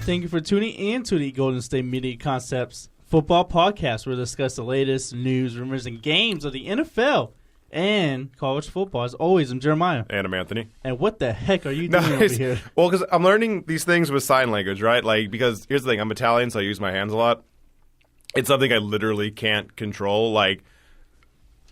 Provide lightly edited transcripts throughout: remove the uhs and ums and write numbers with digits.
Thank you for tuning in to the Golden State Media Concepts football podcast, where we discuss the latest news, rumors, and games of the NFL and college football. As always, I'm Jeremiah. And I'm Anthony. And what the heck are you doing over here? Well, because I'm learning these things with sign language, right? Like, because here's the thing. I'm Italian, so I use my hands a lot. It's something I literally can't control. Like,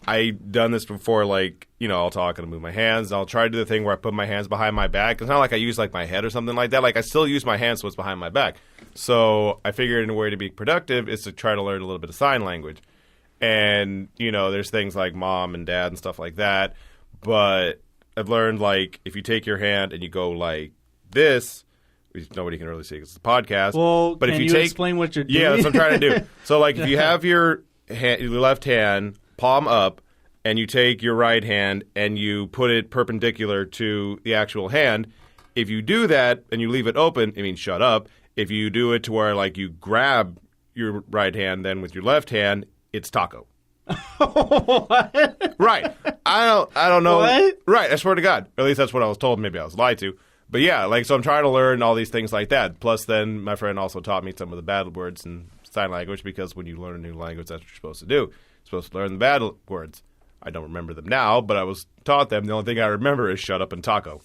I've done this before, like, you know, I'll talk and I'll move my hands. I'll try to do the thing where I put my hands behind my back. It's not like I use, like, my head or something like that. Like, I still use my hands so it's behind my back. So I figured a way to be productive is to try to learn a little bit of sign language. And, you know, there's things like mom and dad and stuff like that. But I've learned, like, if you take your hand and you go like this, which nobody can really see because it's a podcast. Well, but can if you take, explain what you're doing? Yeah, that's what I'm trying to do. So, like, if you have your left hand palm up and you take your right hand and you put it perpendicular to the actual hand, if you do that and you leave it open, it means shut up. If you do it to where, like, you grab your right hand then with your left hand, it's taco. What? Right. I don't know. What? Right. I swear to God. Or at least that's what I was told. Maybe I was lied to. But yeah, like, so I'm trying to learn all these things like that. Plus, then my friend also taught me some of the bad words in sign language, because when you learn a new language, that's what you're supposed to do. You're supposed to learn the bad words. I don't remember them now, but I was taught them. The only thing I remember is shut up and taco.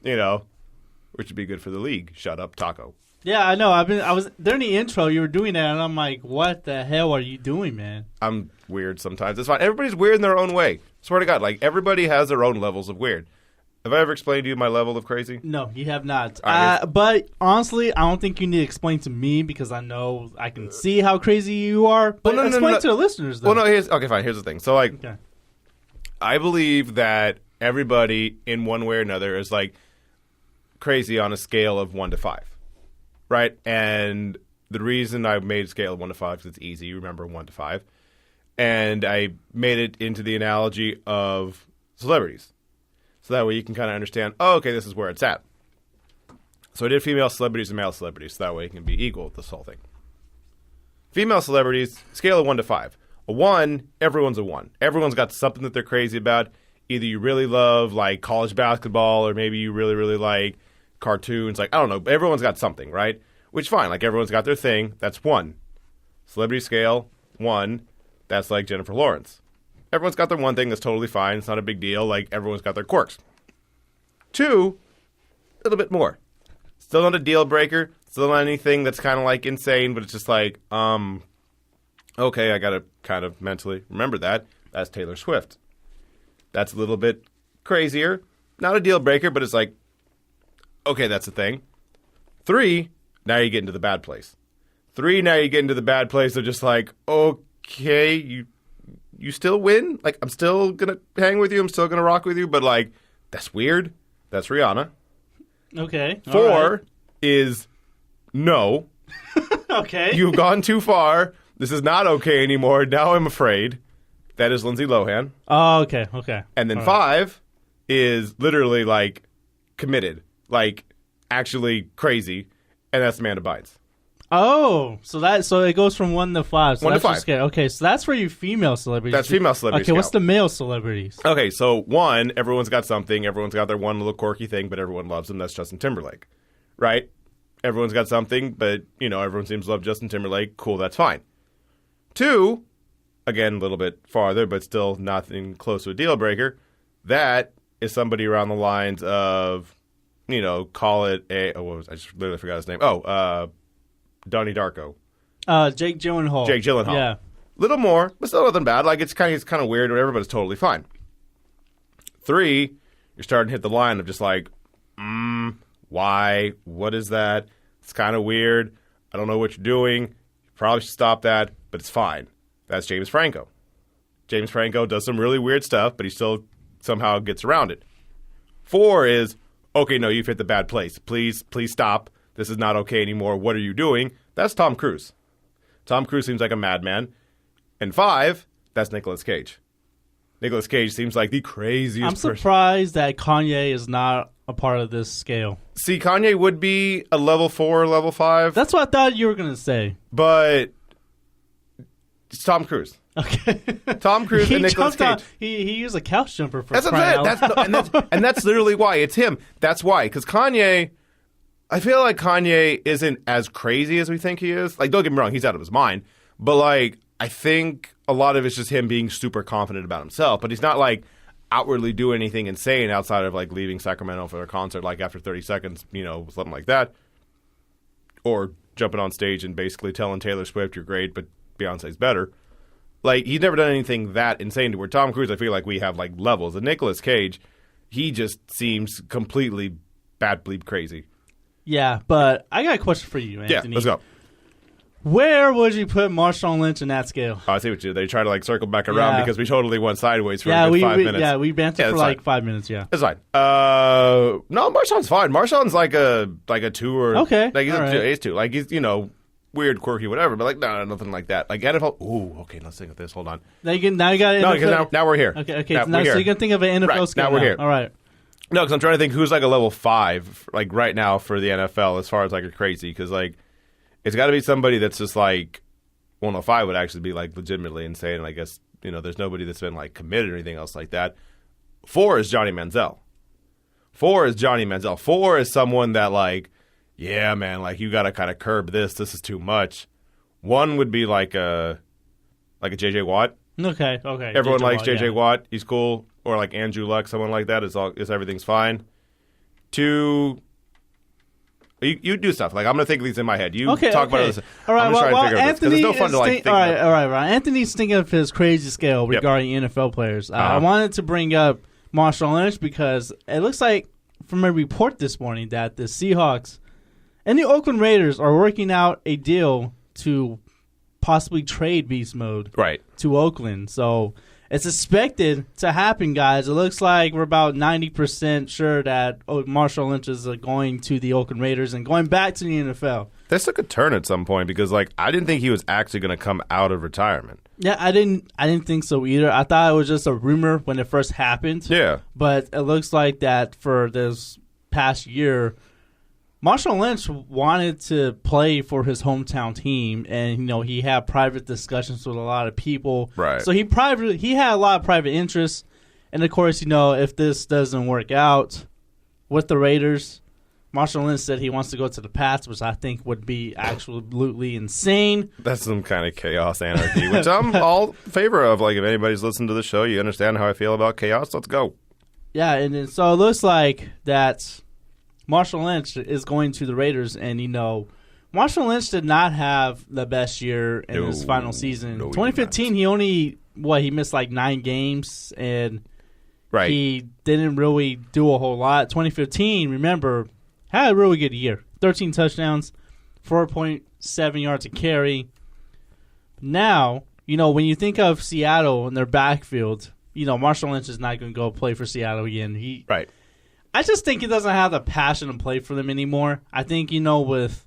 You know, which would be good for the league. Shut up, taco. Yeah, I know. I was during the intro. You were doing that, and I'm like, "What the hell are you doing, man?" I'm weird sometimes. It's fine. Everybody's weird in their own way. Swear to God, like, everybody has their own levels of weird. Have I ever explained to you my level of crazy? No, you have not. Right, but honestly, I don't think you need to explain to me, because I know I can see how crazy you are. But explain to the listeners, though. Well, no, okay, fine. Here's the thing. So, like, okay. I believe that everybody, in one way or another, is, like, crazy on a scale of 1 to 5. Right? And the reason I made a scale of 1 to 5 is it's easy. You remember 1 to 5. And I made it into the analogy of celebrities. So that way you can kind of understand, oh, okay, this is where it's at. So I did female celebrities and male celebrities, so that way it can be equal with this whole thing. Female celebrities, scale of 1 to 5. A 1, everyone's a 1. Everyone's got something that they're crazy about. Either you really love, like, college basketball, or maybe you really, really like cartoons. Like, I don't know. Everyone's got something, right? Which, fine. Like, everyone's got their thing. That's 1. Celebrity scale, 1. That's like Jennifer Lawrence. Everyone's got their one thing. That's totally fine. It's not a big deal. Like, everyone's got their quirks. 2, a little bit more. Still not a deal breaker. Still not anything that's kind of, like, insane, but it's just like, okay, I got to kind of mentally remember that. That's Taylor Swift. That's a little bit crazier. Not a deal breaker, but it's like, okay, that's a thing. 3, now you get into the bad place. 3, now you get into the bad place of just like, okay, you still win? Like, I'm still going to hang with you. I'm still going to rock with you. But, like, that's weird. That's Rihanna. Okay. 4 is no. Okay. You've gone too far. This is not okay anymore. Now I'm afraid. That is Lindsay Lohan. Oh, okay. Okay. And then 5 is literally, like, committed. Like, actually crazy. And that's Amanda Bynes. Oh, so it goes from 1 to 5. So 1 to that's 5. just scary. Okay, so that's for you female celebrities. That's female celebrities. Okay, what's the male celebrities? Okay, so 1, everyone's got something. Everyone's got their one little quirky thing, but everyone loves him. That's Justin Timberlake, right? Everyone's got something, but, you know, everyone seems to love Justin Timberlake. Cool, that's fine. 2, again, a little bit farther, but still nothing close to a deal breaker. That is somebody around the lines of, you know, call it I just literally forgot his name. Donnie Darko. Jake Gyllenhaal. Jake Gyllenhaal. Yeah. Little more, but still nothing bad. Like, it's kind of weird or whatever, but it's totally fine. 3, you're starting to hit the line of just like, why? What is that? It's kind of weird. I don't know what you're doing. You probably should stop that, but it's fine. That's James Franco. James Franco does some really weird stuff, but he still somehow gets around it. 4 is, okay, no, you've hit the bad place. Please stop. This is not okay anymore. What are you doing? That's Tom Cruise. Tom Cruise seems like a madman. And 5, that's Nicolas Cage. Nicolas Cage seems like the craziest person. I'm surprised that Kanye is not a part of this scale. See, Kanye would be a level 4, level 5. That's what I thought you were going to say. But it's Tom Cruise. Okay. Tom Cruise and Nicolas Cage. He used a couch jumper for That's what I'm saying. And that's literally why. It's him. That's why. Because Kanye, I feel like Kanye isn't as crazy as we think he is. Like, don't get me wrong, he's out of his mind. But, like, I think a lot of it's just him being super confident about himself. But he's not, like, outwardly doing anything insane outside of, like, leaving Sacramento for a concert, like, after 30 seconds, you know, something like that. Or jumping on stage and basically telling Taylor Swift, you're great, but Beyonce's better. Like, he's never done anything that insane to where Tom Cruise, I feel like we have, like, levels. And Nicolas Cage, he just seems completely bad bleep crazy. Yeah, but I got a question for you, Anthony. Yeah, let's go. Where would you put Marshawn Lynch in that scale? Oh, I see what you did. They try to, like, circle back around because we totally went sideways for a good 5 minutes. Yeah, we bantered for, like, 5 minutes, yeah. It's fine. No, Marshawn's fine. Marshawn's like a 2 or... Okay, like, he's 2. Like, he's, you know, weird, quirky, whatever. But, like, no, nothing like that. Like, NFL... Ooh, okay, let's think of this. Hold on. Now you got an No, NFL... because now we're here. Okay, now, so you're going to think of an NFL scale now. We're here. All right. No, because I'm trying to think who's, like, a level 5, like, right now for the NFL as far as, like, a crazy. Because, like, it's got to be somebody that's just, like... Well, no, 5 would actually be, like, legitimately insane. And I guess, you know, there's nobody that's been, like, committed or anything else like that. 4 is Johnny Manziel. 4 is someone that, like, yeah, man, like, you got to kind of curb this. This is too much. 1 would be, like a J.J. Watt. Okay. Everyone likes J.J. Watt. He's cool. Or, like, Andrew Luck, someone like that. Is everything's fine. 2... You do stuff. Like, I'm going to think of these in my head. You talk about this. All right, I'm just trying to figure out this. Because it's no fun to, like, think about. All right, Ryan. Anthony's thinking of his crazy scale regarding NFL players. I wanted to bring up Marshawn Lynch because it looks like from a report this morning that the Seahawks and the Oakland Raiders are working out a deal to possibly trade Beast Mode to Oakland. So it's expected to happen, guys. It looks like we're about 90% sure that Marshawn Lynch is going to the Oakland Raiders and going back to the NFL. This took a turn at some point because, like, I didn't think he was actually going to come out of retirement. Yeah, I didn't think so either. I thought it was just a rumor when it first happened. Yeah. But it looks like that for this past year, Marshawn Lynch wanted to play for his hometown team, and you know he had private discussions with a lot of people. Right. So he had a lot of private interests, and of course, you know, if this doesn't work out with the Raiders, Marshawn Lynch said he wants to go to the Pats, which I think would be absolutely insane. That's some kind of chaos anarchy, which I'm all in favor of. Like, if anybody's listened to the show, you understand how I feel about chaos. Let's go. Yeah, and so it looks like that Marshawn Lynch is going to the Raiders, and, you know, Marshawn Lynch did not have the best year in his final season. 2015, he missed like 9 games, and he didn't really do a whole lot. 2015, remember, had a really good year. 13 touchdowns, 4.7 yards a carry. Now, you know, when you think of Seattle and their backfield, you know, Marshawn Lynch is not going to go play for Seattle again. I just think he doesn't have the passion to play for them anymore. I think, you know, with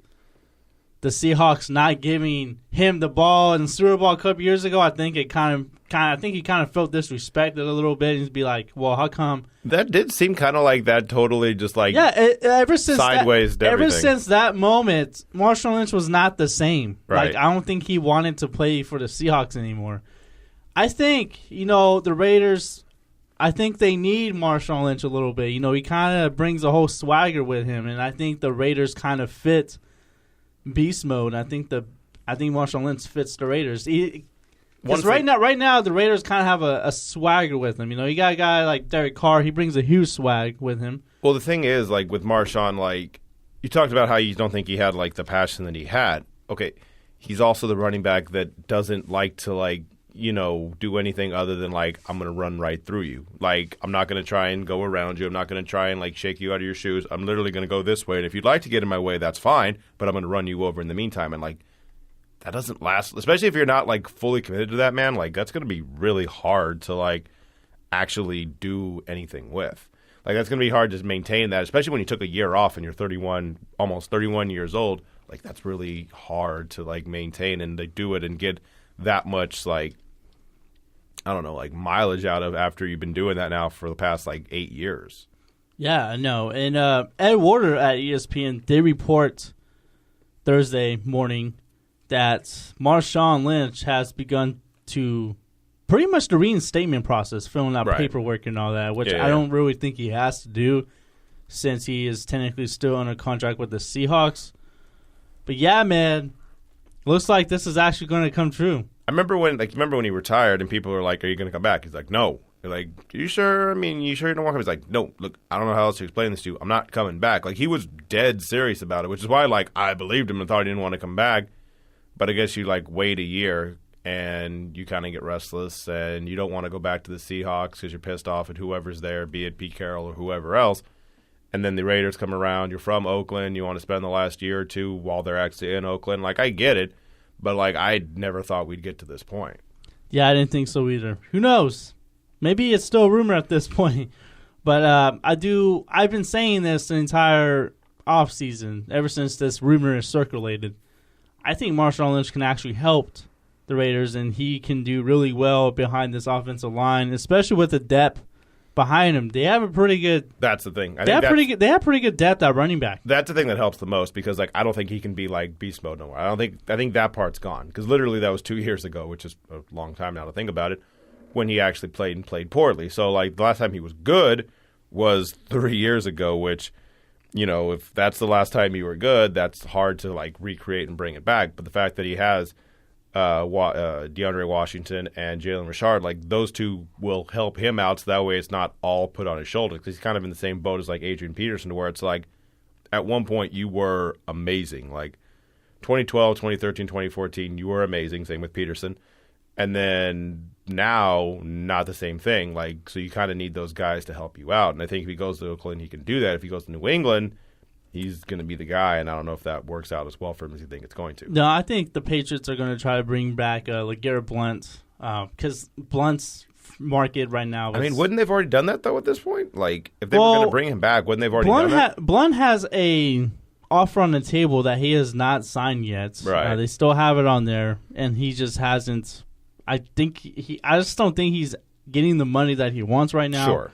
the Seahawks not giving him the ball in the Super Bowl a couple years ago, I think he kind of felt disrespected a little bit. He'd be like, "Well, how come?" That did seem kind of like that. Totally, just like ever since sideways. Ever since that moment, Marshawn Lynch was not the same. Right. Like, I don't think he wanted to play for the Seahawks anymore. I think, you know, the Raiders, I think they need Marshawn Lynch a little bit. You know, he kind of brings a whole swagger with him, and I think the Raiders kind of fit beast mode. I think Marshawn Lynch fits the Raiders. Because right now the Raiders kind of have a swagger with him. You know, you got a guy like Derek Carr. He brings a huge swag with him. Well, the thing is, like, with Marshawn, like, you talked about how you don't think he had, like, the passion that he had. Okay, he's also the running back that doesn't like to, like, you know, do anything other than, like, I'm going to run right through you. Like, I'm not going to try and go around you. I'm not going to try and, like, shake you out of your shoes. I'm literally going to go this way. And if you'd like to get in my way, that's fine. But I'm going to run you over in the meantime. And, like, that doesn't last. Especially if you're not, like, fully committed to that, man. Like, that's going to be really hard to, like, actually do anything with. Like, that's going to be hard to maintain that. Especially when you took a year off and you're almost 31 years old. Like, that's really hard to, like, maintain and to do it and get that much, like, I don't know, like, mileage out of after you've been doing that now for the past, like, 8 years. Yeah, I know. And Ed Warder at ESPN did report Thursday morning that Marshawn Lynch has begun to pretty much the reinstatement process, filling out paperwork and all that, which I don't really think he has to do. since he is technically still under contract with the Seahawks. But yeah, man, looks like this is actually going to come true. I remember when he retired and people were like, "Are you going to come back?" He's like, "No." They're like, "Are you sure? I mean, you sure you don't want to come?" He's like, "No, look, I don't know how else to explain this to you. I'm not coming back." Like, he was dead serious about it, which is why, like, I believed him and thought he didn't want to come back. But I guess you, like, wait a year and you kind of get restless and you don't want to go back to the Seahawks because you're pissed off at whoever's there, be it Pete Carroll or whoever else. And then the Raiders come around. You're from Oakland. You want to spend the last year or two while they're actually in Oakland. Like, I get it. But, like, I never thought we'd get to this point. Yeah, I didn't think so either. Who knows? Maybe it's still a rumor at this point. But I've been saying this the entire offseason, ever since this rumor is circulated. I think Marshawn Lynch can actually help the Raiders, and he can do really well behind this offensive line, especially with the depth behind him. They have a pretty good. That's the thing. They have pretty good depth at running back. That's the thing that helps the most because, like, I don't think he can be like beast mode no more. I think that part's gone because literally that was 2 years ago, which is a long time now to think about it, when he actually played poorly. So, like, the last time he was good was 3 years ago, which, you know, if that's the last time you were good, that's hard to, like, recreate and bring it back. But the fact that he has DeAndre Washington and Jalen Richard, like, those two will help him out so that way it's not all put on his shoulders because he's kind of in the same boat as, like, Adrian Peterson, where it's like at one point you were amazing. Like 2012, 2013, 2014, you were amazing. Same with Peterson. And then now, not the same thing. Like, so you kind of need those guys to help you out. And I think if he goes to Oakland, he can do that. If he goes to New England, he's going to be the guy, and I don't know if that works out as well for him as you think it's going to. No, I think the Patriots are going to try to bring back LeGarrette Blount because Blount's market right now is... I mean, wouldn't they've already done that, though, at this point? Like, if they were going to bring him back, wouldn't they've already done that? Blount has a offer on the table that he has not signed yet. Right. They still have it on there, and he just hasn't... I just don't think he's getting the money that he wants right now. Sure.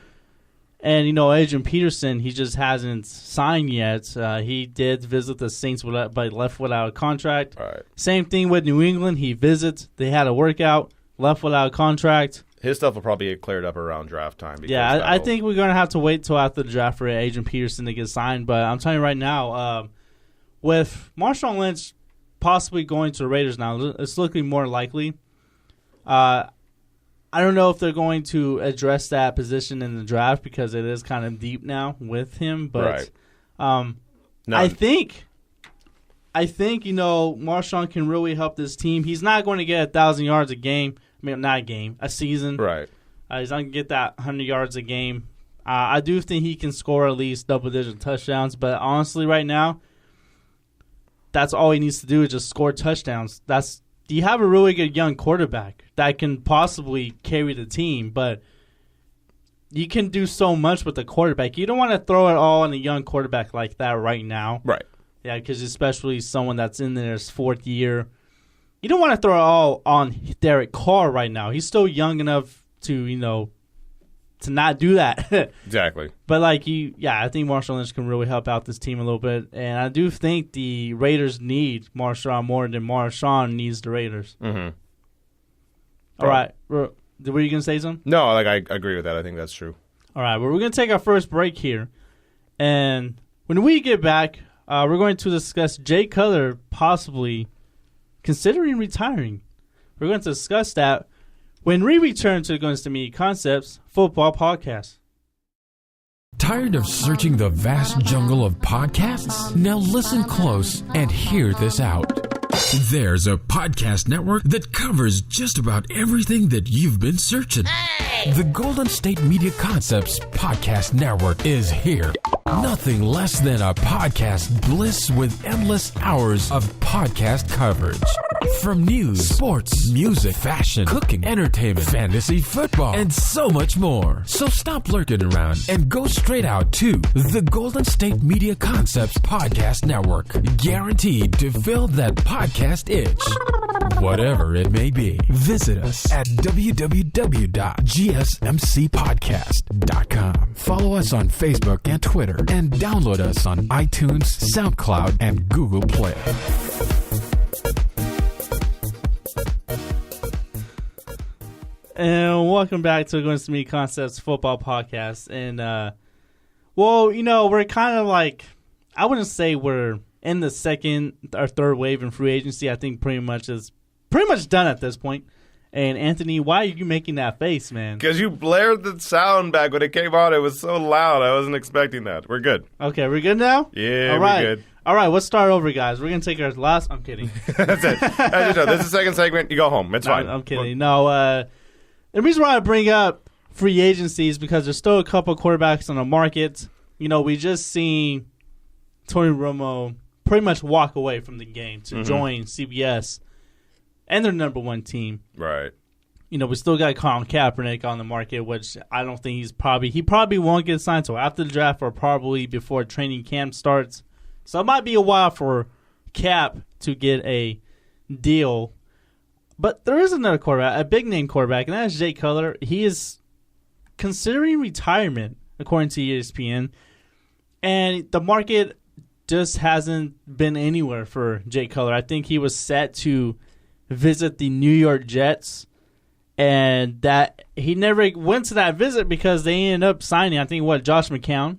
And, you know, Adrian Peterson, he just hasn't signed yet. He did visit the Saints, but left without a contract. Right. Same thing with New England. He visits. They had a workout, left without a contract. His stuff will probably get cleared up around draft time. Yeah, I think we're going to have to wait till after the draft for Adrian Peterson to get signed. But I'm telling you right now, with Marshawn Lynch possibly going to the Raiders now, it's looking more likely. I don't know if they're going to address that position in the draft because it is kind of deep now with him. But right. I think you know Marshawn can really help this team. He's not going to get 1,000 yards a game. I mean, not a game, a season. Right. He's not going to get that 100 yards a game. I do think he can score at least double-digit touchdowns. But honestly, right now, that's all he needs to do is just score touchdowns. You have a really good young quarterback that can possibly carry the team, but you can do so much with the quarterback. You don't want to throw it all on a young quarterback like that right now. Right. Yeah, because especially someone that's in their fourth year. You don't want to throw it all on Derek Carr right now. He's still young enough to, you know, to not do that. Exactly. But, like, I think Marshawn Lynch can really help out this team a little bit. And I do think the Raiders need Marshawn more than Marshawn needs the Raiders. Mm-hmm. All right. Were you going to say something? No, like, I agree with that. I think that's true. All right. Well, we're going to take our first break here. And when we get back, we're going to discuss Jay Cutler possibly considering retiring. We're going to discuss that when we return to the Guns to Me Concepts Football Podcast. Tired of searching the vast jungle of podcasts? Now listen close and hear this out. There's a podcast network that covers just about everything that you've been searching. Hey! The Golden State Media Concepts Podcast Network is here. Nothing less than a podcast bliss with endless hours of podcast coverage. From news, sports, music, fashion, cooking, entertainment, fantasy, football, and so much more. So stop lurking around and go straight out to the Golden State Media Concepts Podcast Network. Guaranteed to fill that podcast itch. Whatever it may be. Visit us at www.gsmcpodcast.com. Follow us on Facebook and Twitter, and download us on iTunes, SoundCloud, and Google Play. And welcome back to the Guns to Me Concepts Football Podcast. And, Well, we're kind of like, I wouldn't say we're in the second or third wave in free agency. I think pretty much done at this point. And Anthony, why are you making that face, man? Because you blared the sound back when it came on. It was so loud. I wasn't expecting that. We're good. Okay, we're good now? Yeah, we're good. All right, let's start over, guys. We're going to take our last... I'm kidding. That's it. This is the second segment. You go home. It's fine. I'm kidding. No, the reason why I bring up free agency is because there's still a couple quarterbacks on the market. We just seen Tony Romo pretty much walk away from the game to join CBS and their number one team. Right. We still got Colin Kaepernick on the market, which I don't think he probably won't get signed until after the draft or probably before training camp starts. So it might be a while for Cap to get a deal. But there is another quarterback, a big-name quarterback, and that is Jay Cutler. He is considering retirement, according to ESPN. And the market just hasn't been anywhere for Jay Cutler. I think he was set to visit the New York Jets, and that he never went to that visit because they ended up signing, I think, Josh McCown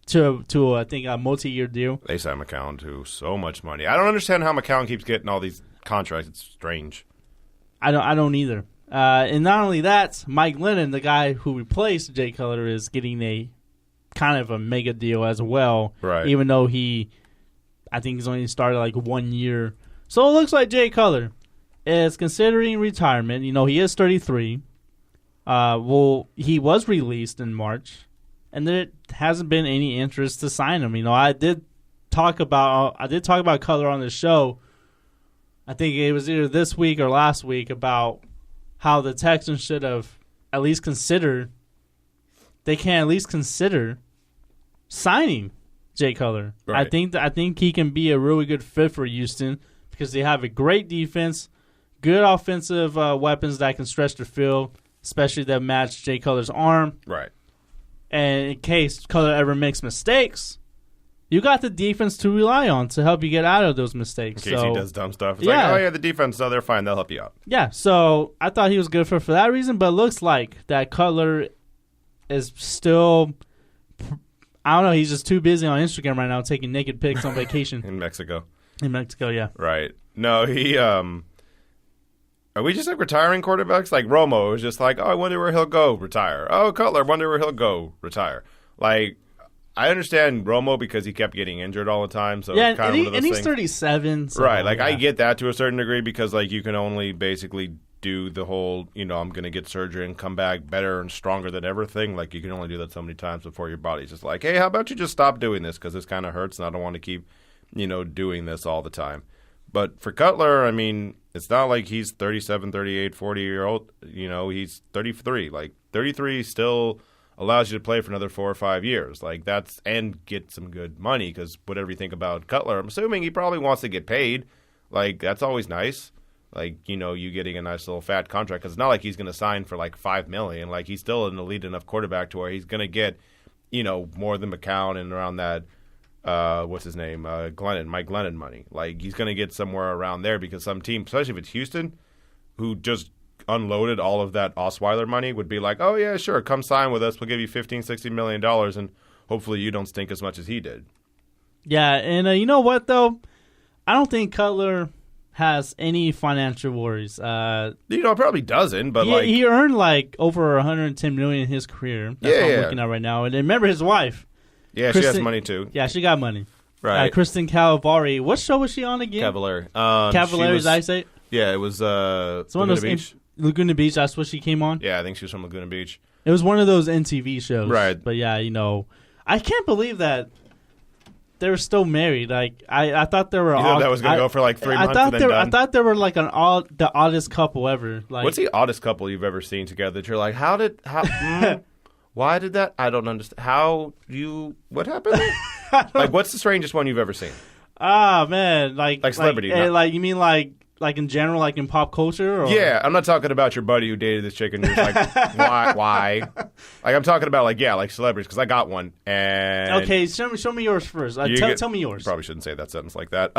to I think, a multi-year deal. They signed McCown to so much money. I don't understand how McCown keeps getting all these contracts. It's strange. I don't either. And not only that, Mike Lennon, the guy who replaced Jay Cutler, is getting a kind of a mega deal as well. Right. Even though I think he's only started like 1 year. So it looks like Jay Cutler is considering retirement. He is 33. He was released in March, and there hasn't been any interest to sign him. I did talk about Cutler on the show. I think it was either this week or last week about how the Texans should have at least considered. They can at least consider signing Jay Cutler. Right. I think he can be a really good fit for Houston because they have a great defense, good offensive weapons that can stretch the field, especially that match Jay Cutler's arm. Right. And in case Cutler ever makes mistakes, you got the defense to rely on to help you get out of those mistakes. In case he does dumb stuff. It's like, the defense, they're fine. They'll help you out. Yeah, so I thought he was good for that reason, but it looks like that Cutler is still, I don't know, he's just too busy on Instagram right now taking naked pics on vacation. In Mexico. Yeah. Right. No, are we just like retiring quarterbacks? Like Romo was just like, I wonder where he'll go, retire. Oh, Cutler, wonder where he'll go, retire. Like, I understand Romo because he kept getting injured all the time. So yeah, it's kind of one of those he's things. 37. So, right. Like, I get that to a certain degree because, like, you can only basically do the whole, I'm going to get surgery and come back better and stronger than ever thing. Like, you can only do that so many times before your body's just like, hey, how about you just stop doing this because this kind of hurts and I don't want to keep, doing this all the time. But for Cutler, it's not like he's 37, 38, 40-year-old. He's 33. Like, 33 still allows you to play for another 4 or 5 years. Like, and get some good money because whatever you think about Cutler, I'm assuming he probably wants to get paid. Like, that's always nice. Like, you getting a nice little fat contract because it's not like he's going to sign for like $5 million. Like, he's still an elite enough quarterback to where he's going to get, more than McCown and around that, what's his name, Mike Glennon money. Like, he's going to get somewhere around there because some team, especially if it's Houston, who just unloaded all of that Osweiler money, would be like, oh, yeah, sure, come sign with us. We'll give you $15-16 million, and hopefully you don't stink as much as he did. Yeah, and you know what, though? I don't think Cutler has any financial worries. Probably doesn't, but he earned like over $110 million in his career. That's what I'm looking at right now. And remember his wife. Yeah, she has money too. Yeah, she got money. Right. Kristen Cavallari. What show was she on again? Cavallari. Cavallari, as I say. Yeah, it was Laguna Beach. Laguna Beach. That's what she came on. Yeah, I think she was from Laguna Beach. It was one of those NTV shows. Right. But yeah, I can't believe that they're still married. Like I thought they were. That was gonna go for like 3 months. And then done. I thought they were like the oddest couple ever. Like, what's the oddest couple you've ever seen together? That you're like, why did that? I don't understand. What happened? Like, what's the strangest one you've ever seen? Ah, man, like celebrity. Like you mean like in general, like in pop culture? Or? Yeah, I'm not talking about your buddy who dated this chick and you're just like, why? Like, I'm talking about like celebrities because I got one. And okay, show me yours first. Tell me yours. You probably shouldn't say that sentence like that.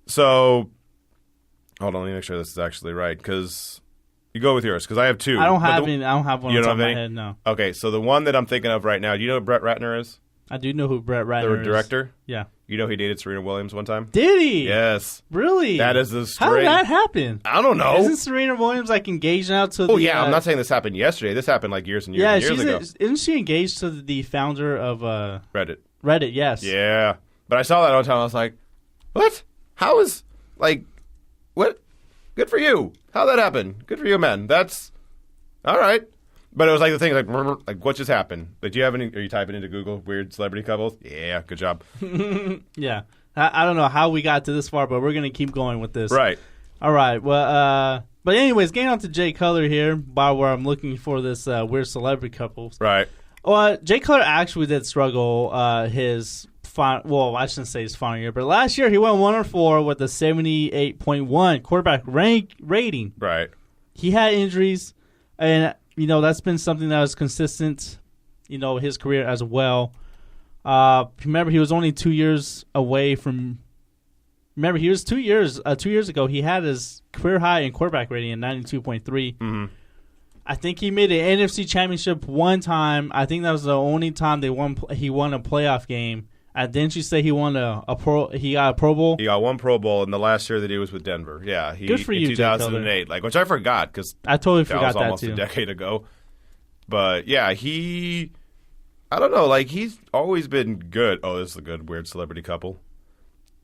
So hold on, let me make sure this is actually right because You go with yours because I have two. I don't have one on top of my any? head, no. Okay, so the one that I'm thinking of right now, do you know who Brett Ratner is? I do know who Brett Ratner is. The director? Yeah. You know he dated Serena Williams one time? Did he? Yes. Really? That is the How did that happen? I don't know. Isn't Serena Williams like engaged now to Oh, yeah. I'm not saying this happened yesterday. This happened like years and years and years ago. Isn't she engaged to the founder of Reddit? Reddit, yes. Yeah. But I saw that one time. I was like, what? How is, like, what? Good for you. How'd that happen? Good for you, man. That's, all right. But it was like the thing, like what just happened? Like, do you have any? Are you typing into Google weird celebrity couples? Yeah, good job. Yeah, I don't know how we got to this far, but we're gonna keep going with this. Right. All right. Well, but anyways, getting on to Jay Cutler here, by where I'm looking for this weird celebrity couples. Right. Well, Jay Cutler actually did struggle his well, I shouldn't say his final year, but last year he went 1-4 with a 78.1 quarterback rating. Right. He had injuries, and that's been something that was consistent, his career as well. Remember, he was only 2 years away from. Remember, he was 2 years. 2 years ago, he had his career high in quarterback rating at 92.3. Mm-hmm. I think he made an NFC Championship one time. I think that was the only time he won a playoff game. Didn't you say he won he got a Pro Bowl? He got one Pro Bowl in the last year that he was with Denver. Yeah, good for you, in 2008. Which I forgot because I totally forgot that was almost a decade ago. But yeah, I don't know. Like he's always been good. Oh, this is a good weird celebrity couple.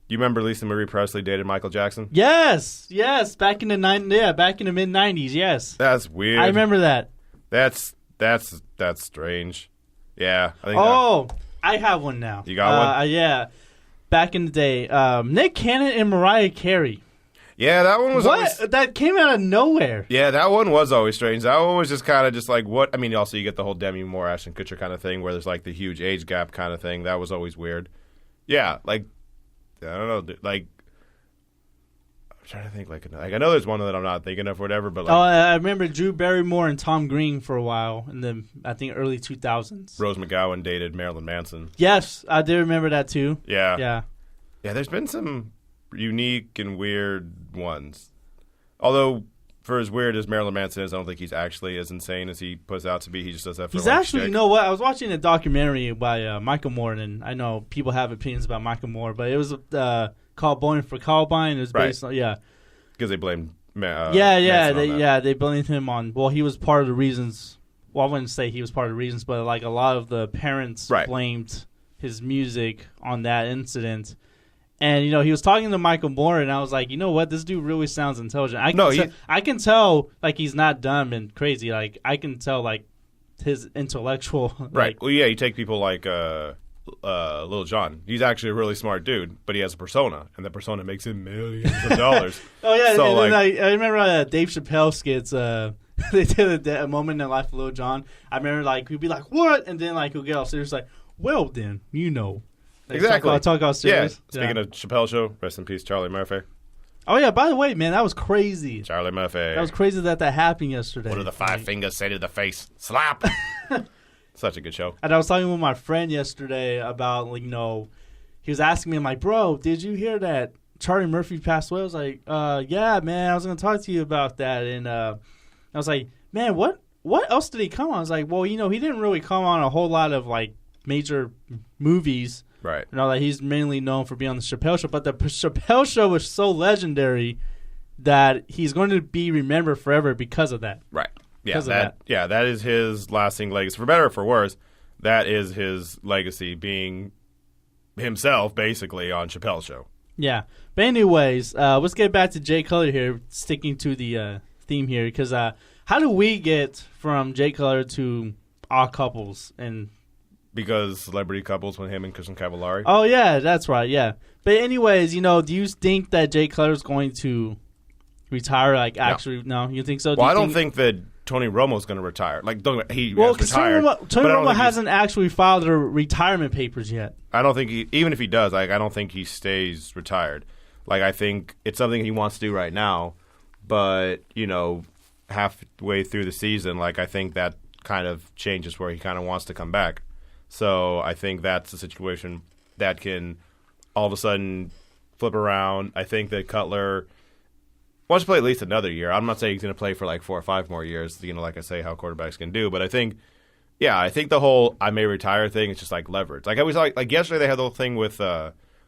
You remember Lisa Marie Presley dated Michael Jackson? Yes, back in the back in the mid-90s. Yes, that's weird. I remember that. That's strange. Yeah, I think. I have one now. You got one? Yeah. Back in the day, Nick Cannon and Mariah Carey. Yeah, that one was always... That came out of nowhere. Yeah, that one was always strange. That one was just kind of just like, what? I mean, also you get the whole Demi Moore, Ashton Kutcher kind of thing where there's like the huge age gap kind of thing. That was always weird. Yeah, like, I don't know. Like, I'm trying to think. Like I know there's one that I'm not thinking of or whatever, but like... I remember Drew Barrymore and Tom Green for a while in the, I think, early 2000s. Rose McGowan dated Marilyn Manson. Yes, I do remember that too. Yeah. Yeah. Yeah, there's been some unique and weird ones. Although, for as weird as Marilyn Manson is, I don't think he's actually as insane as he puts out to be. He just does that for He's actually, you know what? I was watching a documentary by Michael Moore, and I know people have opinions about Michael Moore, but it was called Bowling for Columbine. It was based on, because they blamed they blamed him on, well, he was part of the reasons. Well, I wouldn't say he was part of the reasons, but like a lot of the parents blamed his music on that incident. And, he was talking to Michael Moore, and I was like, you know what? This dude really sounds intelligent. I can tell, like, he's not dumb and crazy. Like, I can tell, like, his intellectual. Right. Well, yeah, you take people like Lil Jon. He's actually a really smart dude, but he has a persona, and the persona makes him millions of dollars. Oh, yeah. So, and I remember Dave Chappelle skits. They did a moment in the life of Lil Jon. I remember, like, he'd be like, what? And then, like, he'll get all serious, like, well, then, Exactly. Talk about serious. Yeah. Speaking of Chappelle Show, rest in peace, Charlie Murphy. Oh, yeah. By the way, man, that was crazy. Charlie Murphy. That was crazy that happened yesterday. What do the five fingers say to the face? Slap. Such a good show. And I was talking with my friend yesterday about, like, he was asking me, I'm like, bro, did you hear that Charlie Murphy passed away? I was like, yeah, man, I was going to talk to you about that. And I was like, man, what else did he come on? I was like, well, he didn't really come on a whole lot of, like, major movies. Right. That he's mainly known for being on the Chappelle Show. But the Chappelle Show was so legendary that he's going to be remembered forever because of that. Right. Yeah, that is his lasting legacy. For better or for worse, that is his legacy, being himself, basically, on Chappelle's Show. Yeah. But anyways, let's get back to Jay Cutler here, sticking to the theme here. Because how do we get from Jay Cutler to odd couples and... Because celebrity couples with him and Kristen Cavallari. Oh, yeah, that's right, yeah. But anyways, do you think that Jay Cutler is going to retire? Like, actually, no, you think so? Well, I don't think that Tony Romo's going to retire. Like, he has retired. Tony Romo hasn't actually filed the retirement papers yet. I don't think even if he does, like, I don't think he stays retired. Like, I think it's something he wants to do right now. But, halfway through the season, like, I think that kind of changes where he kind of wants to come back. So I think that's a situation that can all of a sudden flip around. I think that Cutler wants to play at least another year. I'm not saying he's going to play for like 4 or 5 more years, like I say, how quarterbacks can do. But I think the whole I may retire thing is just like leverage. Like I was like yesterday they had the whole thing with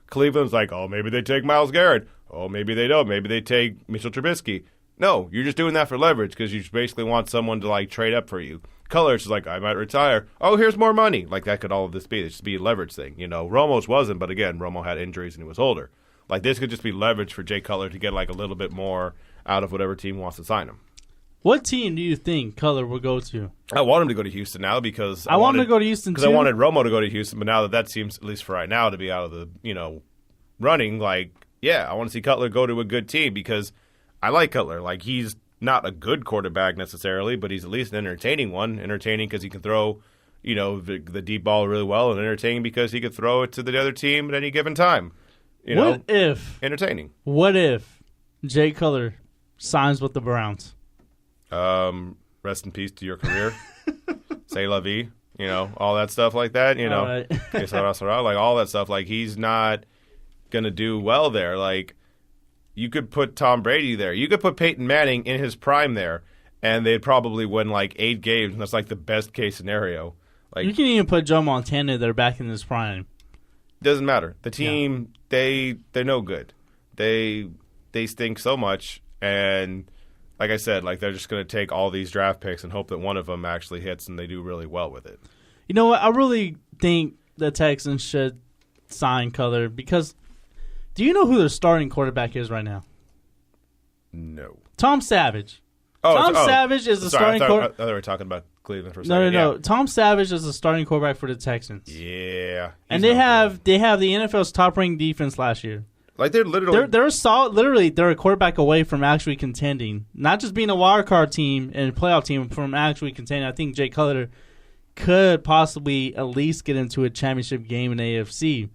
Cleveland's like, oh, maybe they take Myles Garrett. Oh, maybe they don't. Maybe they take Mitchell Trubisky. No, you're just doing that for leverage because you just basically want someone to like trade up for you. Colors is like, I might retire. Oh, here's more money. Like that could all of this be. It should be a leverage thing. Romo's wasn't, but again, Romo had injuries and he was older. Like this could just be leverage for Jay Cutler to get like a little bit more out of whatever team wants to sign him. What team do you think Cutler will go to? I want him to go to Houston now because I want him to go to Houston because I wanted Romo to go to Houston, but now that seems, at least for right now, to be out of the running. Like, yeah, I want to see Cutler go to a good team because I like Cutler. Like he's not a good quarterback necessarily, but he's at least an entertaining one. Entertaining because he can throw, the deep ball really well, and entertaining because he could throw it to the other team at any given time. Entertaining. What if Jay Cutler signs with the Browns? Rest in peace to your career. Say la vie. All that stuff like that. Right. Like all that stuff. Like he's not gonna do well there. Like. You could put Tom Brady there. You could put Peyton Manning in his prime there, and they'd probably win like 8 games. And that's like the best case scenario. Like you can even put Joe Montana there back in his prime. Doesn't matter. The team, they're no good. They stink so much, and like I said, like they're just going to take all these draft picks and hope that one of them actually hits, and they do really well with it. You know what? I really think the Texans should sign Cutler because. Do you know who their starting quarterback is right now? No. Tom Savage. Tom Savage is the starting quarterback. I thought we were talking about Cleveland for a second. No. Tom Savage is the starting quarterback for the Texans. Yeah. And they have the NFL's top-ranked defense last year. Like they're literally they're solid. Literally, they're a quarterback away from actually contending, not just being a wild card team and a playoff team, from actually contending. I think Jay Cutler could possibly at least get into a championship game in AFC.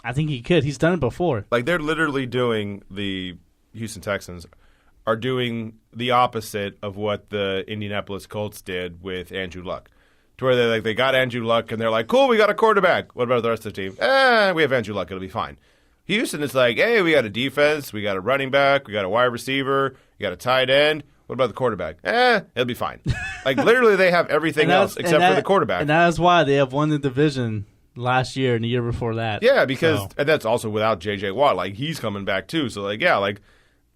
I think he could. He's done it before. Like they're literally doing the Houston Texans are doing the opposite of what the Indianapolis Colts did with Andrew Luck. To where they got Andrew Luck and they're like, cool, we got a quarterback. What about the rest of the team? We have Andrew Luck. It'll be fine. Houston is like, hey, we got a defense, we got a running back, we got a wide receiver, we got a tight end. What about the quarterback? It'll be fine. Like literally they have everything else except for the quarterback. And that is why they have won the division last year and the year before that. Yeah, because and that's also without J.J. Watt. Like he's coming back too. So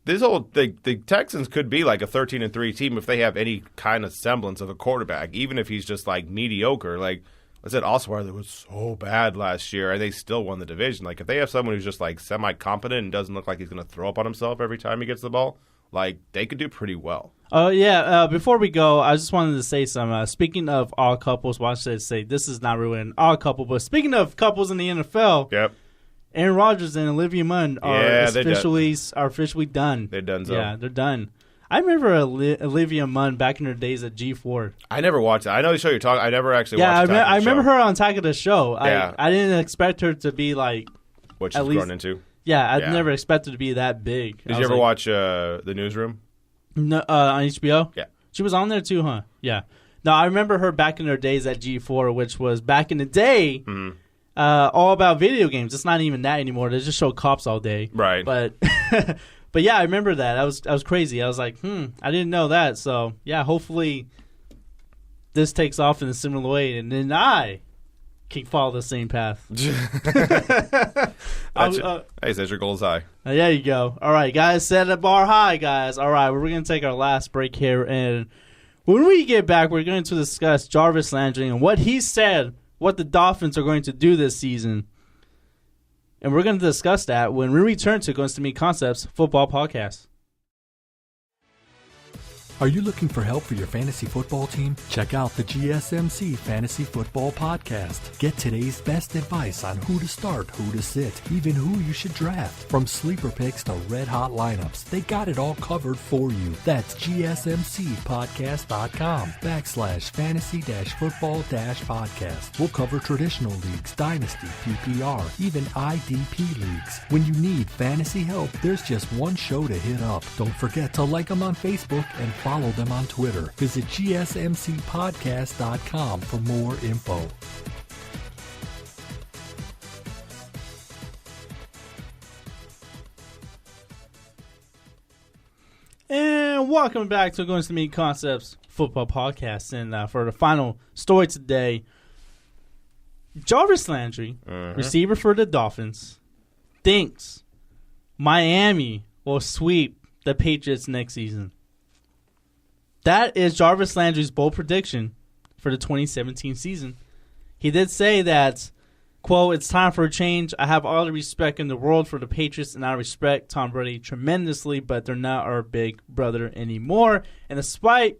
this whole the Texans could be like a 13-3 team if they have any kind of semblance of a quarterback, even if he's just like mediocre. Like I said, Osweiler was so bad last year and they still won the division. Like if they have someone who's just like semi-competent and doesn't look like he's going to throw up on himself every time he gets the ball, like they could do pretty well. Oh, yeah. Before we go, I just wanted to say some. Speaking of odd couples, well, I should say this is not really an odd couple, but speaking of couples in the NFL, yep. Aaron Rodgers and Olivia Munn are officially done. They're done. Yeah, they're done. I remember Olivia Munn back in her days at G4. I never watched it. I know the show you're talking. I never actually watched it. Yeah, I remember her on Attack of the Show. Yeah. I didn't expect her to be like what she's grown into. Yeah, I never expected her to be that big. Did you ever watch The Newsroom? No, on HBO? Yeah. She was on there too, huh? Yeah. No, I remember her back in her days at G4, which was back in the day, all about video games. It's not even that anymore. They just show cops all day. Right. But but yeah, I remember that. I was crazy. I was like, I didn't know that. So yeah, hopefully this takes off in a similar way, and then I can follow the same path. Hey, says your goal is high. There you go. All right, guys, set the bar high, guys. All right, we're going to take our last break here, and when we get back, we're going to discuss Jarvis Landry and what he said, what the Dolphins are going to do this season. And we're going to discuss that when we return to Guns to Me Concepts Football Podcast. Are you looking for help for your fantasy football team? Check out the GSMC Fantasy Football Podcast. Get today's best advice on who to start, who to sit, even who you should draft. From sleeper picks to red-hot lineups, they got it all covered for you. That's gsmcpodcast.com/fantasy-football-podcast. We'll cover traditional leagues, dynasty, PPR, even IDP leagues. When you need fantasy help, there's just one show to hit up. Don't forget to like them on Facebook and follow them on Twitter. Visit gsmcpodcast.com for more info. and welcome back to Going to Meet Concepts Football Podcast. And for the final story today, Jarvis Landry, receiver for the Dolphins, thinks Miami will sweep the Patriots next season. That is Jarvis Landry's bold prediction for the 2017 season. He did say that, quote, "It's time for a change. I have all the respect in the world for the Patriots, and I respect Tom Brady tremendously, but they're not our big brother anymore." And despite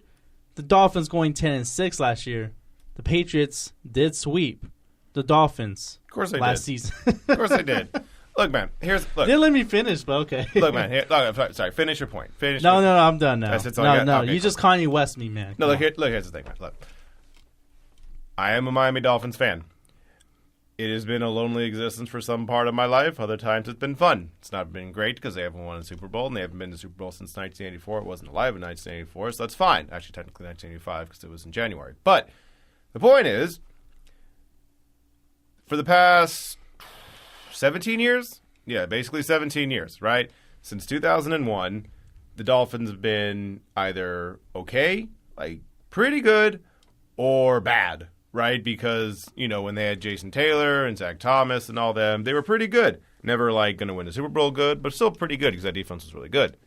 the Dolphins going 10-6 last year, the Patriots did sweep the Dolphins last season. Of course they did. Look, man, look. Didn't let me finish, but okay. Look, man, sorry, finish your point. No, I'm done now. That's all I got? No, okay, you just Kanye West me, man. No, here's the thing, man. Look. I am a Miami Dolphins fan. It has been a lonely existence for some part of my life. Other times it's been fun. It's not been great because they haven't won a Super Bowl, and they haven't been to Super Bowl since 1984. It wasn't alive in 1984, so that's fine. Actually, technically 1985 because it was in January. But the point is, for the past 17 years? Yeah, basically 17 years, right? Since 2001, the Dolphins have been either okay, like pretty good, or bad. Right, because, when they had Jason Taylor and Zach Thomas and all them, they were pretty good. Never, going to win the Super Bowl good, but still pretty good because that defense was really good.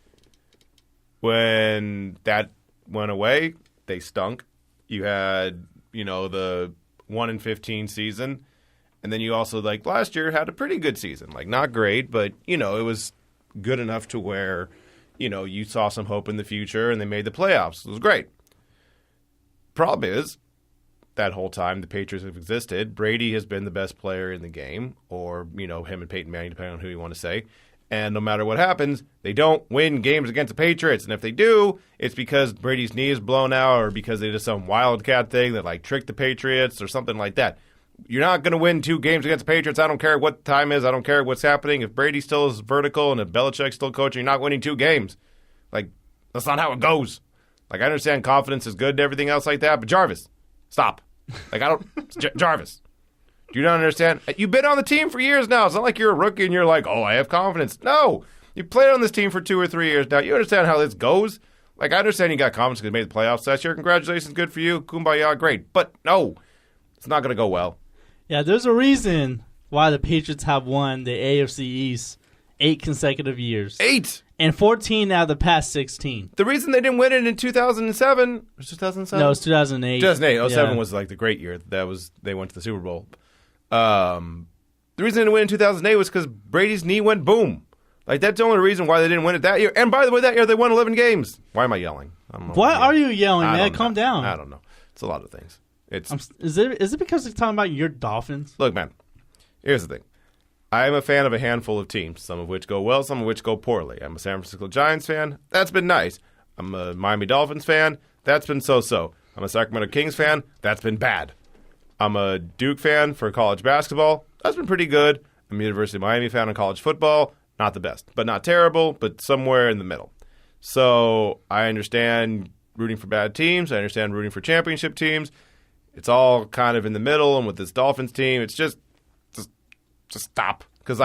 When that went away, they stunk. You had, the 1-15 season, and then you also, last year had a pretty good season. Not great, but, it was good enough to where, you saw some hope in the future, and they made the playoffs. It was great. Problem is, that whole time the Patriots have existed, Brady has been the best player in the game, or, him and Peyton Manning, depending on who you want to say. And no matter what happens, they don't win games against the Patriots. And if they do, it's because Brady's knee is blown out or because they did some wildcat thing that, tricked the Patriots or something like that. You're not going to win 2 games against the Patriots. I don't care what the time is. I don't care what's happening. If Brady still is vertical and if Belichick's still coaching, you're not winning 2 games. That's not how it goes. I understand confidence is good and everything else like that, but Jarvis, stop. Jarvis, do you not understand? You've been on the team for years now. It's not like you're a rookie and you're like, oh, I have confidence. No, you played on this team for 2 or 3 years now. You understand how this goes? I understand you got confidence because you made the playoffs last year. Congratulations, good for you. Kumbaya, great. But no, it's not going to go well. Yeah, there's a reason why the Patriots have won the AFC East 8 consecutive years. 8! And 14 out of the past 16. The reason they didn't win it in 2007 was 2007? No, it was 2008. 2008. 07 was the great year. They went to the Super Bowl. The reason they didn't win in 2008 was because Brady's knee went boom. That's the only reason why they didn't win it that year. And by the way, that year they won 11 games. Why am I yelling? I don't know. Why are you yelling, man? Calm down. I don't know. It's a lot of things. Is it because they're talking about your Dolphins? Look, man, here's the thing. I am a fan of a handful of teams, some of which go well, some of which go poorly. I'm a San Francisco Giants fan. That's been nice. I'm a Miami Dolphins fan. That's been so-so. I'm a Sacramento Kings fan. That's been bad. I'm a Duke fan for college basketball. That's been pretty good. I'm a University of Miami fan in college football. Not the best, but not terrible, but somewhere in the middle. So I understand rooting for bad teams. I understand rooting for championship teams. It's all kind of in the middle, and with this Dolphins team, it's just stop. Because,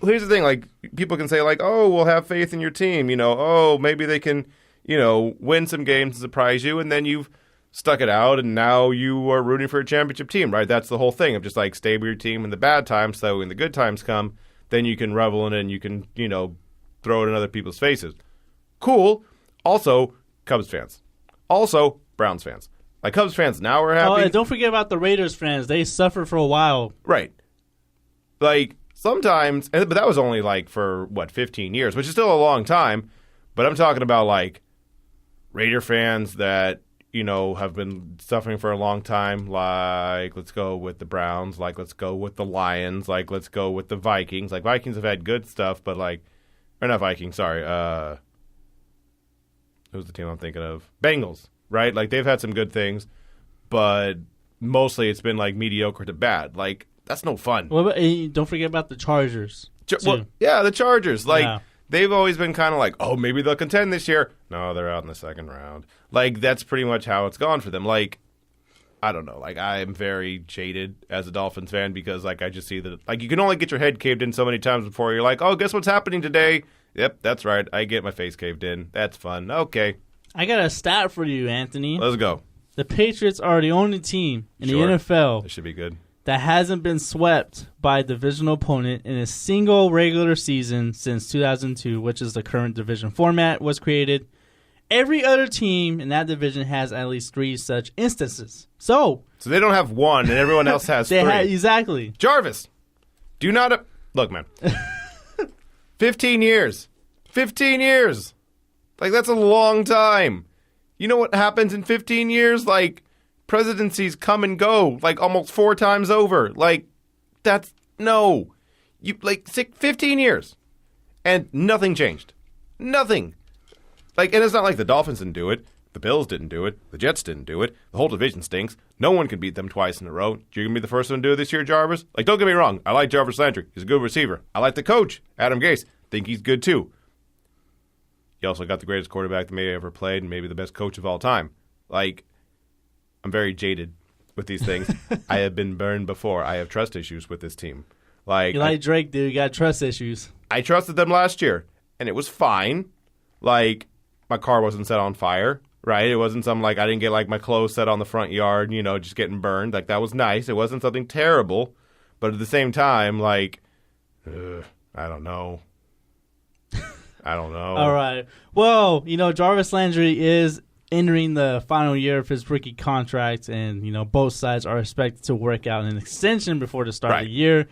here's the thing. People can say, oh, we'll have faith in your team. Oh, maybe they can, win some games and surprise you. And then you've stuck it out, and now you are rooting for a championship team, right? That's the whole thing of just, stay with your team in the bad times so when the good times come, then you can revel in it and you can, throw it in other people's faces. Cool. Also, Cubs fans. Also, Browns fans. Cubs fans now are happy. Oh, and don't forget about the Raiders fans. They suffered for a while. Right. Sometimes, but that was only for 15 years, which is still a long time. But I'm talking about Raider fans that, have been suffering for a long time. Let's go with the Browns. Let's go with the Lions. Let's go with the Vikings. Vikings have had good stuff, but or not Vikings, sorry. Who's the team I'm thinking of? Bengals, right? They've had some good things, but mostly it's been mediocre to bad. That's no fun. Well, don't forget about the Chargers. Yeah, the Chargers. They've always been kind of oh, maybe they'll contend this year. No, they're out in the second round. That's pretty much how it's gone for them. I don't know. I am very jaded as a Dolphins fan because, I just see that, you can only get your head caved in so many times before you're oh, guess what's happening today? Yep, that's right. I get my face caved in. That's fun. Okay, I got a stat for you, Anthony. Let's go. The Patriots are the only team in the NFL It should be good. that hasn't been swept by a divisional opponent in a single regular season since 2002, which is the current division format was created. Every other team in that division has at least 3 such instances. So they don't have one, and everyone else has 3. Exactly. Jarvis, do not... Look, man. 15 years. 15 years. Like, that's a long time. You know what happens in 15 years? Like, presidencies come and go, like, almost 4 times over. Like, that's... No. 15 years. And nothing changed. Nothing. Like, and it's not like the Dolphins didn't do it. The Bills didn't do it. The Jets didn't do it. The whole division stinks. No one can beat them twice in a row. You're going to be the first one to do it this year, Jarvis? Like, don't get me wrong. I like Jarvis Landry. He's a good receiver. I like the coach, Adam Gase. Think he's good, too. He also got the greatest quarterback that may have ever played and maybe the best coach of all time. Like, I'm very jaded with these things. I have been burned before. I have trust issues with this team. Like, you like Drake, dude. You got trust issues. I trusted them last year, and it was fine. Like, my car wasn't set on fire, right? It wasn't something like I didn't get, like, my clothes set on the front yard, you know, just getting burned. Like, that was nice. It wasn't something terrible. But at the same time, like, I don't know. I don't know. All right. Well, you know, Jarvis Landry is entering the final year of his rookie contract, and, you know, both sides are expected to work out an extension before the start of the year.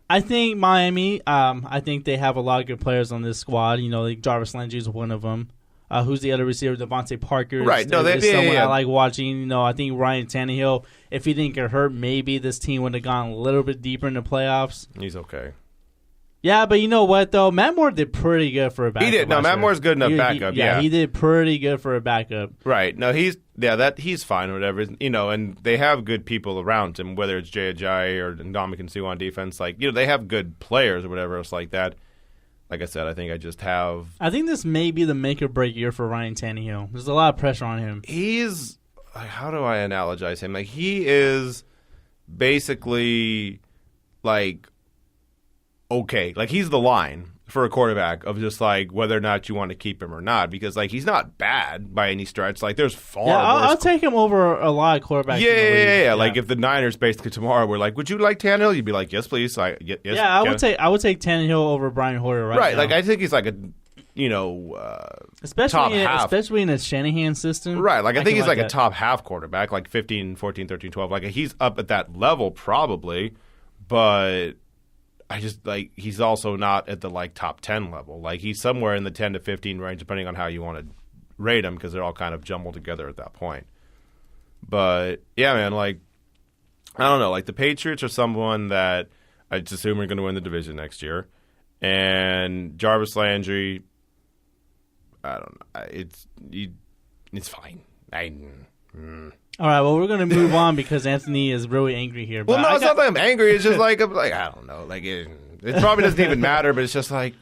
I think Miami, I think they have a lot of good players on this squad. You know, like Jarvis Landry is one of them. Who's the other receiver? Devontae Parker. Right. No, someone I like watching. You know, I think Ryan Tannehill, if he didn't get hurt, maybe this team would have gone a little bit deeper in the playoffs. He's okay. Yeah, but you know what, though? Matt Moore did pretty good for a backup. He did. No, Matt Moore's good enough backup, yeah. He did pretty good for a backup. Right. No, he's fine or whatever. You know, and they have good people around him, whether it's Jay Ajayi or Ndamukong Suh on defense. Like, you know, they have good players or whatever else like that. Like I said, I think I think this may be the make or break year for Ryan Tannehill. There's a lot of pressure on him. He's, how do I analogize him? Like, he is basically, like, okay. Like, he's the line for a quarterback of just, like, whether or not you want to keep him or not. Because, like, he's not bad by any stretch. Like, there's far worse. I'll take him over a lot of quarterbacks. Yeah. Like, if the Niners basically tomorrow were like, would you like Tannehill? You'd be like, yes, please. Yes, I would take Tannehill over Brian Hoyer right now. Like, I think he's like a, you know, especially in a Shanahan system. Right. Like, I think he's like a top half quarterback, like 15, 14, 13, 12. Like, he's up at that level probably, but I just, like, he's also not at the, like, top 10 level. Like, he's somewhere in the 10 to 15 range, depending on how you want to rate him, because they're all kind of jumbled together at that point. But, yeah, man, like, I don't know. Like, the Patriots are someone that I just assume are going to win the division next year. And Jarvis Landry, I don't know. It's fine. All right, well, we're going to move on because Anthony is really angry here. Well, no, it's not that I'm angry. It's just like, I don't know. Like, it probably doesn't even matter, but it's just like,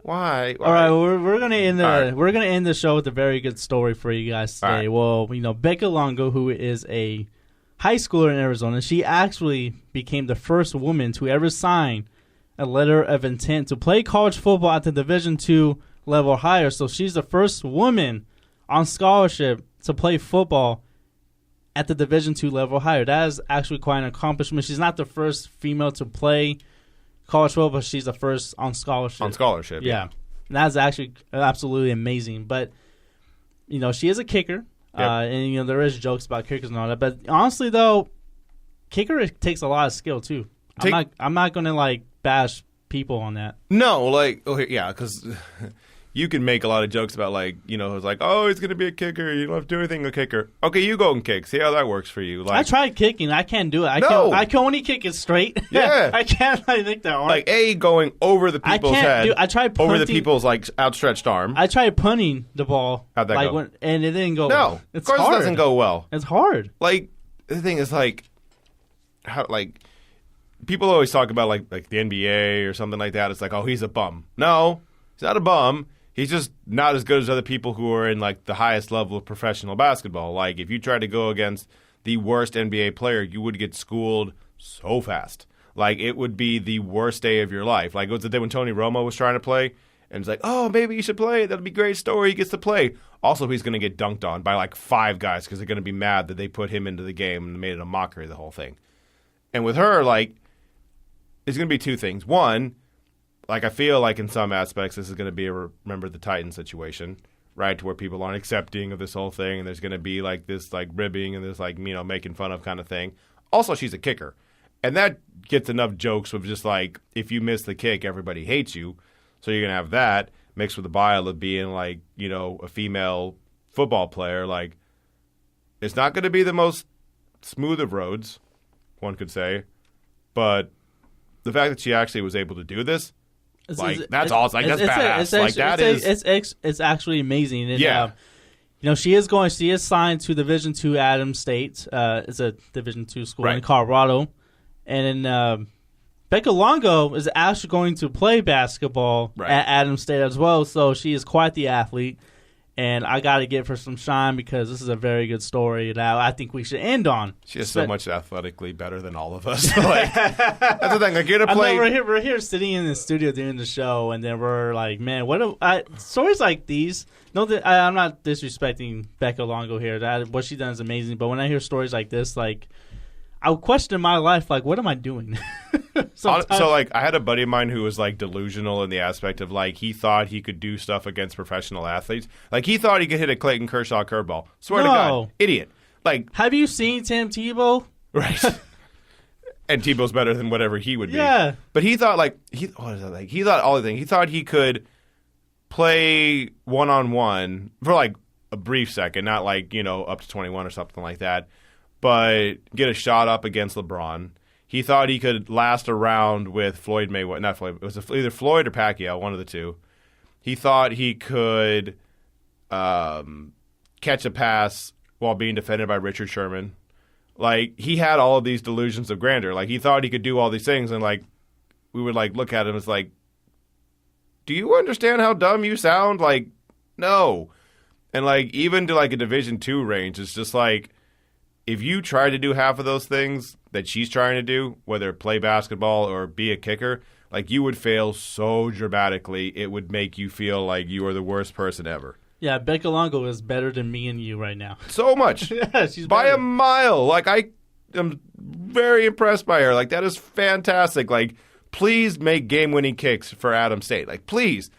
why? All right, well, we're going to end the show with a very good story for you guys today. Right. Well, you know, Becca Longo, who is a high schooler in Arizona, she actually became the first woman to ever sign a letter of intent to play college football at the Division II level higher. So she's the first woman on scholarship to play football at the Division II level higher. That is actually quite an accomplishment. She's not the first female to play college football, but she's the first on scholarship. On scholarship, yeah. And that's actually absolutely amazing. But, you know, she is a kicker. Yep. And, you know, there is jokes about kickers and all that. But honestly, though, kicker takes a lot of skill, too. I'm not going to, like, bash people on that. No, like, because you can make a lot of jokes about, like, you know, it's like, oh, he's going to be a kicker. You don't have to do anything with a kicker. Okay, you go and kick. See how that works for you. Like, I tried kicking. I can't do it. I can only kick it straight. Yeah. I can't think that hard. Like, going over the people's head. I tried punting. Over the people's, like, outstretched arm. I tried punting the ball. How'd that go? And it didn't go well. No, of course hard. It doesn't go well. It's hard. Like, the thing is, like, how, like, people always talk about, like the NBA or something like that. It's like, oh, he's a bum. No, he's not a bum. He's just not as good as other people who are in, like, the highest level of professional basketball. Like, if you tried to go against the worst NBA player, you would get schooled so fast. Like, it would be the worst day of your life. Like, it was the day when Tony Romo was trying to play, And it's like, oh, maybe you should play. That'll be a great story. He gets to play. Also, he's going to get dunked on by like 5 guys because they're going to be mad that they put him into the game and made it a mockery of the whole thing. And with her, like, it's going to be 2 things. One, like, I feel like in some aspects this is going to be a Remember the Titans situation, right, to where people aren't accepting of this whole thing, and there's going to be like this like ribbing and this like, you know, making fun of kind of thing. Also, she's a kicker, and that gets enough jokes of just like, if you miss the kick, everybody hates you. So you're going to have that mixed with the bile of being like, you know, a female football player. Like, it's not going to be the most smooth of roads, one could say, but the fact that she actually was able to do this, that's awesome. Like, that's badass. It's actually amazing. And, yeah. You know, she is signed to Division II Adams State. It's a Division II school in Colorado. And then Becca Longo is actually going to play basketball at Adams State as well. So she is quite the athlete. And I got to give her some shine because this is a very good story that I think we should end on. She is so much athletically better than all of us. Like, that's the thing. Like, you're to play. We're here sitting in the studio doing the show, and then we're like, man, stories like these. No, I'm not disrespecting Becca Longo here. What she done is amazing. But when I hear stories like this, like, I would question my life. Like, what am I doing? So, like, I had a buddy of mine who was, like, delusional in the aspect of, like, he thought he could do stuff against professional athletes. Like, he thought he could hit a Clayton Kershaw curveball. Swear to God. Idiot. Like, have you seen Tim Tebow? Right. And Tebow's better than whatever he would be. Yeah. But he thought, like, he thought all the things. He thought he could play one-on-one for, like, a brief second, not, like, you know, up to 21 or something like that, but get a shot up against LeBron. He thought he could last a round with Floyd Mayweather. Not Floyd. It was either Floyd or Pacquiao, one of the two. He thought he could catch a pass while being defended by Richard Sherman. Like, he had all of these delusions of grandeur. Like, he thought he could do all these things, and, like, we would, like, look at him as, like, do you understand how dumb you sound? Like, no. And, like, even to, like, a Division II range, it's just, like, if you try to do half of those things that she's trying to do, whether play basketball or be a kicker, like, you would fail so dramatically, it would make you feel like you are the worst person ever. Yeah, Becca Longo is better than me and you right now. So much. Yeah, she's by better. a mile. Like, I am very impressed by her. Like, that is fantastic. Like, please make game-winning kicks for Adams State. Like, please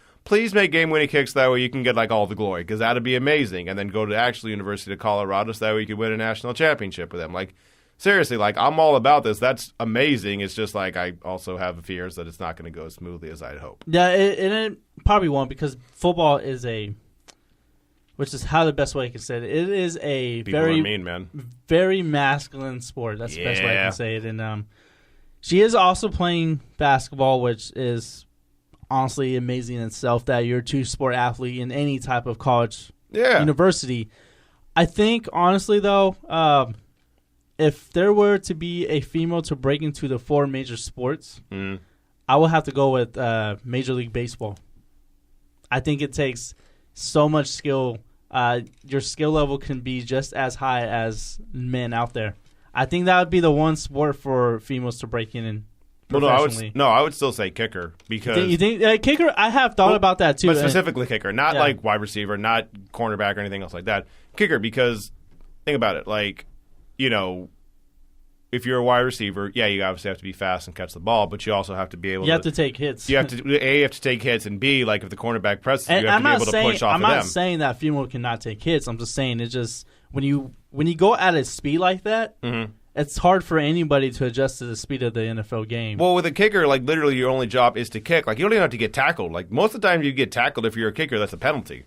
make game-winning kicks. That way you can get, like, all the glory, because that would be amazing. And then go to actually University of Colorado, so that way you could win a national championship with them. Like, seriously, like, I'm all about this. That's amazing. It's just, like, I also have fears that it's not going to go as smoothly as I'd hope. Yeah, it probably won't, because football is which is how the best way I can say it. It is a very masculine sport. That's the best way I can say it. And she is also playing basketball, which is honestly amazing in itself, that you're a two-sport athlete in any type of college university. I think, honestly, though, if there were to be a female to break into the 4 major sports, I would have to go with Major League Baseball. I think it takes so much skill. Your skill level can be just as high as men out there. I think that would be the one sport for females to break in professionally. Well, I would still say kicker, because you think kicker? I have thought about that too, but specifically kicker, not like wide receiver, not cornerback or anything else like that. Kicker, because think about it, like, you know, if you're a wide receiver, you obviously have to be fast and catch the ball, but you also have to be able. You have to take hits. You have to you have to take hits, and B, like, if the cornerback presses, you have to be able to push off of them. I'm not saying that female cannot take hits. I'm just saying it's just when you go at a speed like that, it's hard for anybody to adjust to the speed of the NFL game. Well, with a kicker, like, literally your only job is to kick. Like, you don't even have to get tackled. Like, most of the time you get tackled, if you're a kicker, that's a penalty,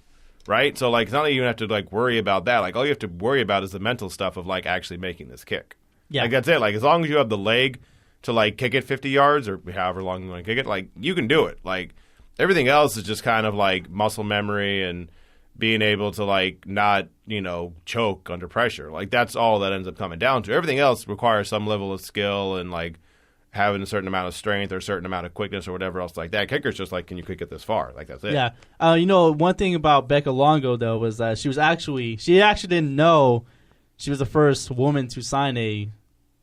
right? So, like, it's not that you have to, like, worry about that. Like, all you have to worry about is the mental stuff of, like, actually making this kick. Yeah. Like, that's it. Like, as long as you have the leg to, like, kick it 50 yards or however long you want to kick it, like, you can do it. Like, everything else is just kind of, like, muscle memory and being able to, like, not, you know, choke under pressure. Like, that's all that ends up coming down to. Everything else requires some level of skill and, like, having a certain amount of strength or a certain amount of quickness or whatever else like that. Kicker's just like, can you kick it this far? Like, that's it. Yeah. You know, one thing about Becca Longo, though, was that she actually didn't know she was the first woman to sign a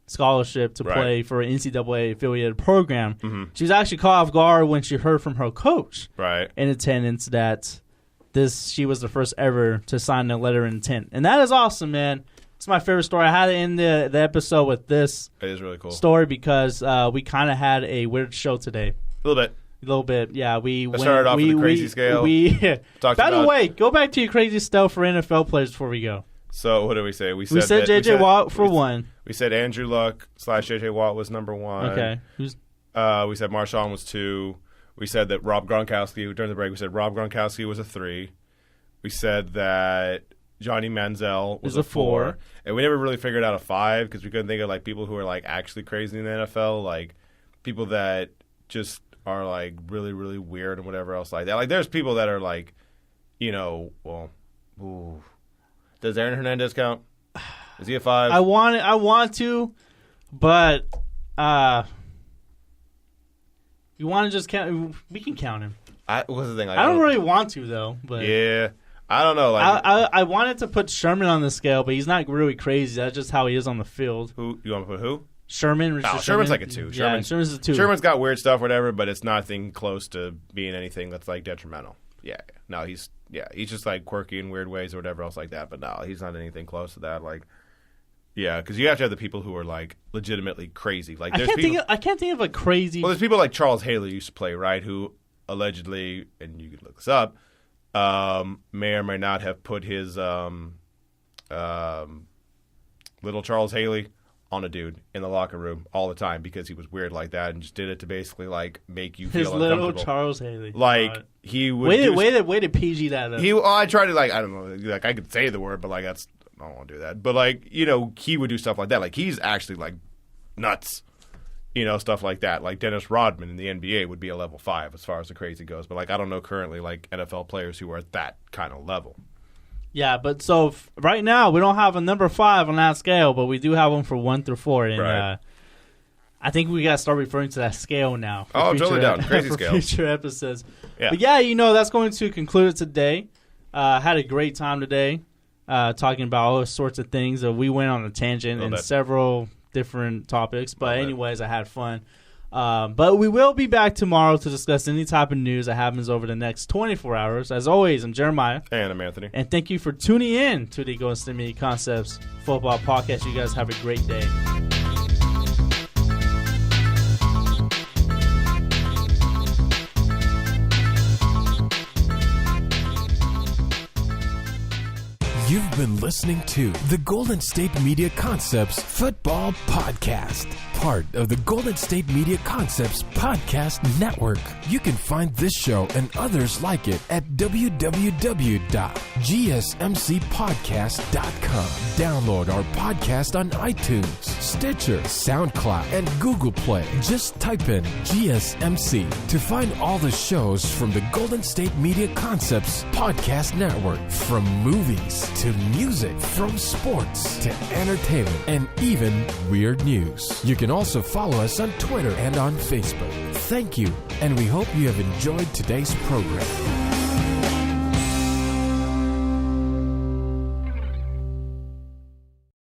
scholarship to play for an NCAA affiliated program. Mm-hmm. She was actually caught off guard when she heard from her coach in attendance that she was the first ever to sign a letter of intent. And that is awesome, man. It's my favorite story. I had to end the episode with this really cool story because we kind of had a weird show today. A little bit, yeah. Let's start off with the crazy scale. By the way, go back to your crazy stuff for NFL players before we go. So what did we say? We said J.J. Watt for 1. We said Andrew Luck / J.J. Watt was number 1. Okay. We said Marshawn was 2. We said that Rob Gronkowski, during the break, we said Rob Gronkowski was a 3. We said that Johnny Manziel was a 4. And we never really figured out a 5 because we couldn't think of like people who are like actually crazy in the NFL, like people that just are like really, really weird and whatever else like that. Like there's people that are like, does Aaron Hernandez count? Is he a 5? I want to, but you want to just count? We can count him. What's the thing? I don't really want to though, but yeah. I don't know. Like I wanted to put Sherman on the scale, but he's not really crazy. That's just how he is on the field. Who you want to put? Who? Sherman. Sherman's like a 2. Sherman's a 2. Sherman's got weird stuff, whatever, but it's nothing close to being anything that's like detrimental. Yeah. No, he's just like quirky in weird ways or whatever else like that. But no, he's not anything close to that. Like, yeah, because you have to have the people who are like legitimately crazy. Like, I can't think of a crazy. Well, there's people like Charles Haley used to play, right? Who allegedly, and you can look this up, may or may not have put his little Charles Haley on a dude in the locker room all the time because he was weird like that and just did it to basically like make you feel uncomfortable. His little Charles Haley. Like he would way to PG that up. I tried to like I don't know, like I could say the word, but like I don't want to do that. But like, he would do stuff like that. Like he's actually like nuts. Stuff like that. Like Dennis Rodman in the NBA would be a level 5 as far as the crazy goes. But like I don't know currently like NFL players who are at that kind of level. Yeah, but so right now we don't have a number 5 on that scale, but we do have one for 1 through 4. And I think we got to start referring to that scale now. Totally down. Crazy for scale. Future episodes. Yeah. But yeah, that's going to conclude it today. Had a great time today talking about all sorts of things. We went on a tangent in several different topics. But anyways, I had fun. But we will be back tomorrow to discuss any type of news that happens over the next 24 hours. As always, I'm Jeremiah. And I'm Anthony. And thank you for tuning in to the Golden State Media Concepts Football Podcast. You guys have a great day. You've been listening to the Golden State Media Concepts Football Podcast, part of the Golden State Media Concepts Podcast Network. You can find this show and others like it at www.gsmcpodcast.com. Download our podcast on iTunes, Stitcher, SoundCloud, and Google Play. Just type in GSMC to find all the shows from the Golden State Media Concepts Podcast Network, from movies to music, from sports to entertainment, and even weird news. You can also follow us on Twitter and on Facebook. Thank you, and we hope you have enjoyed today's program.